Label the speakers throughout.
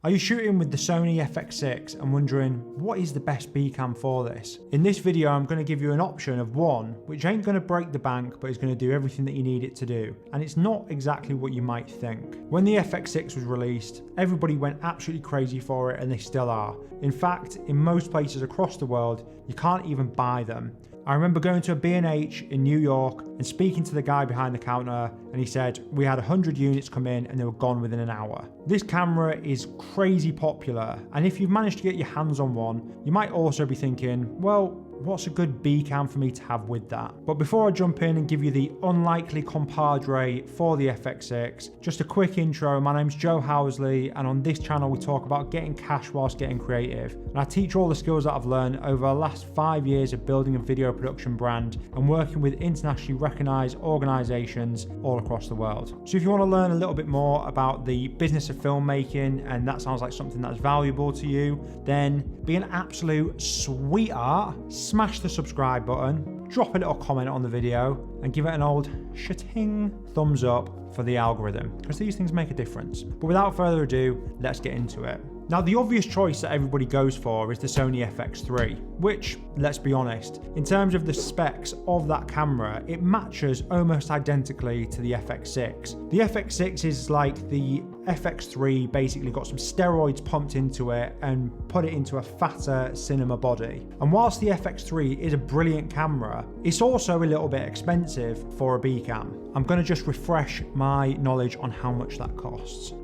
Speaker 1: Are you shooting with the Sony FX6 and wondering what is the best B-Cam for this? In this video I'm going to give you an option of one which ain't going to break the bank but is going to do everything that you need it to do, and it's not exactly what you might think. When the FX6 was released, everybody went absolutely crazy for it, and they still are. In fact, in most places across the world you can't even buy them. I remember going to a B&H in New York and speaking to the guy behind the counter, and he said we had 100 units come in and they were gone within an hour. This camera is crazy popular, and if you've managed to get your hands on one, you might also be thinking, well, what's a good B-Cam for me to have with that? But before I jump in and give you the unlikely compadre for the FX6, just a quick intro. My name's Joe Housley, and on this channel we talk about getting cash whilst getting creative. And I teach all the skills that I've learned over the last 5 years of building a video production brand and working with internationally recognized organizations all across the world. So if you want to learn a little bit more about the business of filmmaking, and that sounds like something that's valuable to you, then be an absolute sweetheart. Smash the subscribe button, drop a little comment on the video, and give it an old shating thumbs up for the algorithm, because these things make a difference. But without further ado, let's get into it. Now, the obvious choice that everybody goes for is the Sony FX3, which, let's be honest, in terms of the specs of that camera, it matches almost identically to the FX6. The FX6 is like the FX3 basically got some steroids pumped into it and put it into a fatter cinema body. And whilst the FX3 is a brilliant camera, it's also a little bit expensive for a B-Cam. I'm going to just refresh my knowledge on how much that costs.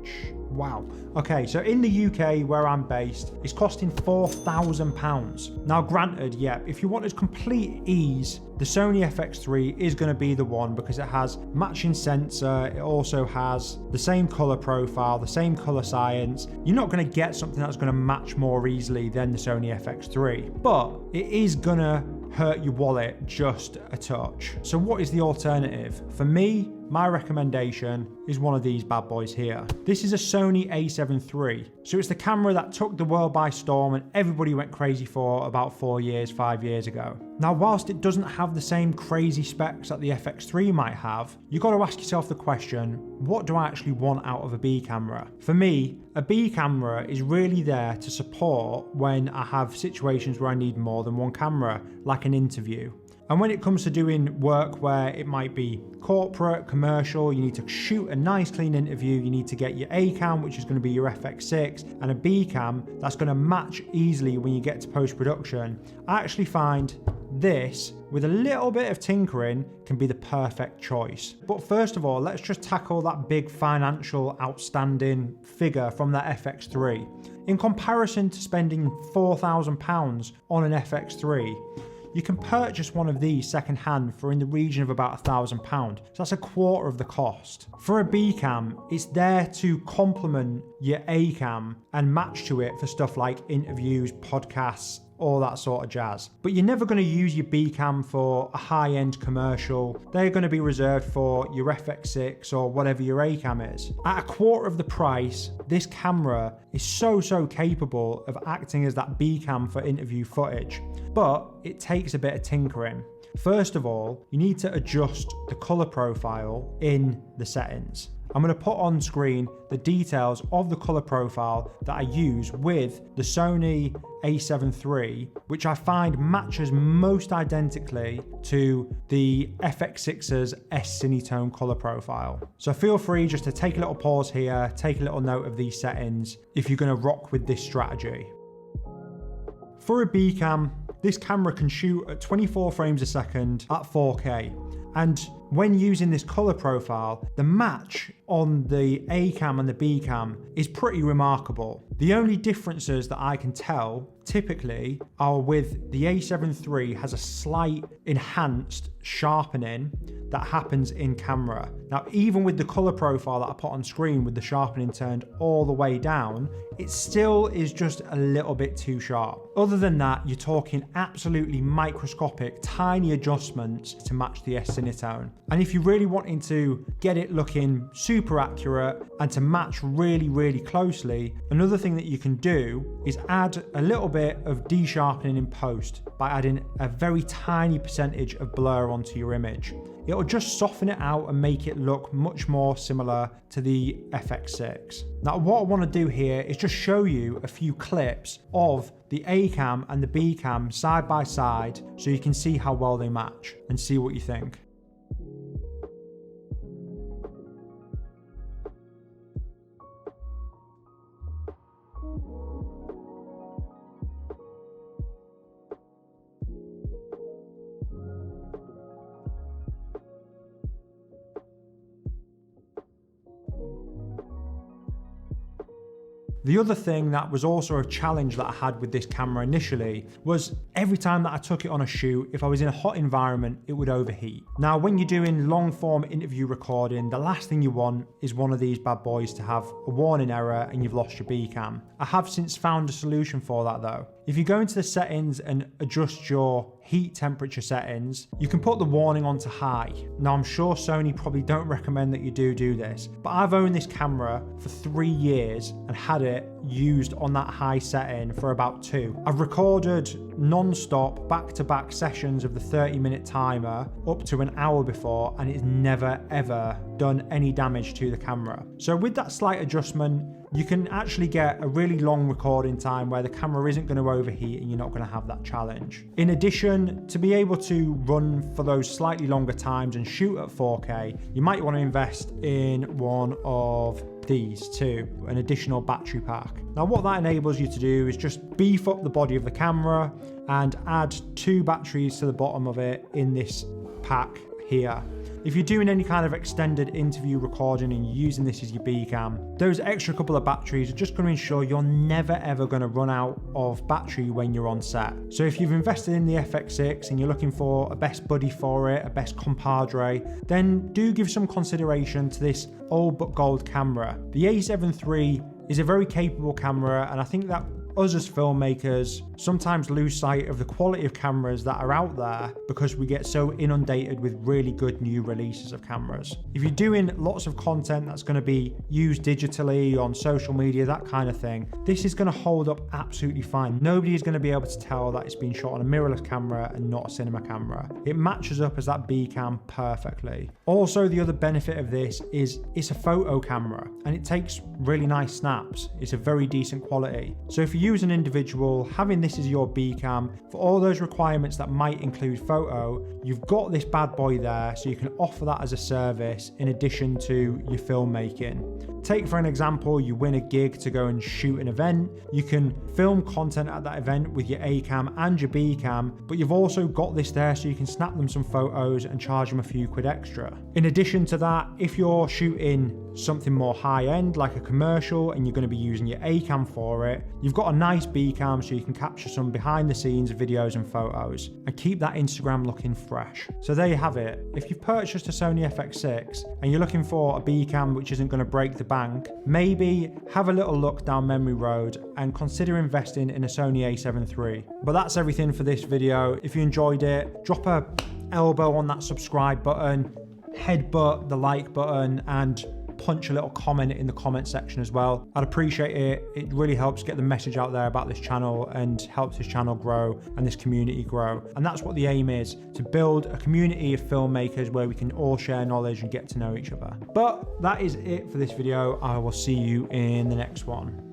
Speaker 1: Wow. Okay, so in the UK where I'm based, it's costing £4,000. Now granted, yeah, if you wanted complete ease, the Sony FX3 is going to be the one, because it has matching sensor, it also has the same color profile, the same color science. You're not going to get something that's going to match more easily than the Sony FX3, but it is going to hurt your wallet just a touch. So what is the alternative? For me, my recommendation is one of these bad boys here. This is a Sony A7 III. So it's the camera that took the world by storm and everybody went crazy for about 5 years ago. Now, whilst it doesn't have the same crazy specs that the FX3 might have, you've got to ask yourself the question, what do I actually want out of a B camera? For me, a B camera is really there to support when I have situations where I need more than one camera, like an interview. And when it comes to doing work where it might be corporate, commercial, you need to shoot a nice clean interview, you need to get your A cam, which is going to be your FX6, and a B cam that's going to match easily when you get to post-production. I actually find this, with a little bit of tinkering, can be the perfect choice. But first of all, let's just tackle that big financial outstanding figure from that FX3. In comparison to spending £4,000 on an FX3, you can purchase one of these second-hand for in the region of about £1,000. So that's a quarter of the cost. For a B-Cam, it's there to complement your A-Cam and match to it for stuff like interviews, podcasts, all that sort of jazz. But you're never going to use your B-Cam for a high-end commercial. They're going to be reserved for your FX6 or whatever your A-Cam is. At a quarter of the price, this camera is so capable of acting as that B-Cam for interview footage. But it takes a bit of tinkering. First of all, you need to adjust the color profile in the settings. I'm going to put on screen the details of the color profile that I use with the Sony A7 III, which I find matches most identically to the FX6's S-Cinetone color profile. So feel free just to take a little pause here, take a little note of these settings if you're going to rock with this strategy. For a B-Cam, this camera can shoot at 24 frames a second at 4K. And when using this color profile, the match on the A-Cam and the B-Cam is pretty remarkable. The only differences that I can tell typically are with the A7 III has a slight enhanced sharpening that happens in camera. Now, even with the color profile that I put on screen with the sharpening turned all the way down, it still is just a little bit too sharp. Other than that, you're talking absolutely microscopic, tiny adjustments to match the S-Cinetone. And if you're really wanting to get it looking super accurate and to match really, really closely, another thing that you can do is add a little bit of de-sharpening in post by adding a very tiny percentage of blur onto your image. It'll just soften it out and make it look much more similar to the FX6. Now, what I want to do here is just show you a few clips of the A cam and the B cam side by side so you can see how well they match and see what you think. The other thing that was also a challenge that I had with this camera initially was every time that I took it on a shoot, if I was in a hot environment, it would overheat. Now, when you're doing long form interview recording, the last thing you want is one of these bad boys to have a warning error and you've lost your B-cam. I have since found a solution for that though. If you go into the settings and adjust your heat temperature settings, you can put the warning onto high. Now, I'm sure Sony probably don't recommend that you do this, but I've owned this camera for 3 years and had it used on that high setting for about 2. I've recorded non-stop back-to-back sessions of the 30-minute timer up to an hour before, and it's never ever done any damage to the camera. So with that slight adjustment, you can actually get a really long recording time where the camera isn't going to overheat and you're not going to have that challenge. In addition, to be able to run for those slightly longer times and shoot at 4K, you might want to invest in one of these too, an additional battery pack. Now, what that enables you to do is just beef up the body of the camera and add 2 batteries to the bottom of it in this pack here. If you're doing any kind of extended interview recording and you're using this as your B-cam, those extra couple of batteries are just going to ensure you're never ever going to run out of battery when you're on set. So if you've invested in the FX6 and you're looking for a best buddy for it, a best compadre, then do give some consideration to this old but gold camera. The A7 III is a very capable camera, and I think that us as filmmakers sometimes lose sight of the quality of cameras that are out there because we get so inundated with really good new releases of cameras. If you're doing lots of content that's going to be used digitally on social media, that kind of thing, this is going to hold up absolutely fine. Nobody is going to be able to tell that it's been shot on a mirrorless camera and not a cinema camera. It matches up as that B-cam perfectly. Also, the other benefit of this is it's a photo camera and it takes really nice snaps. It's a very decent quality. So if you use an individual, having this as your B-cam for all those requirements that might include photo, you've got this bad boy there, so you can offer that as a service in addition to your filmmaking. Take for an example, you win a gig to go and shoot an event. You can film content at that event with your A-cam and your B-cam, but you've also got this there so you can snap them some photos and charge them a few quid extra. In addition to that, if you're shooting something more high-end like a commercial and you're going to be using your A-cam for it, you've got a nice B-cam so you can capture some behind-the-scenes videos and photos and keep that Instagram looking fresh. So there you have it. If you've purchased a Sony FX6 and you're looking for a B-cam which isn't going to break the bank, maybe have a little look down memory road and consider investing in a Sony A7 III. But that's everything for this video. If you enjoyed it, drop a elbow on that subscribe button, headbutt the like button, and punch a little comment in the comment section as well. I'd appreciate it. It really helps get the message out there about this channel and helps this channel grow and this community grow. And that's what the aim is, to build a community of filmmakers where we can all share knowledge and get to know each other. But that is it for this video. I will see you in the next one.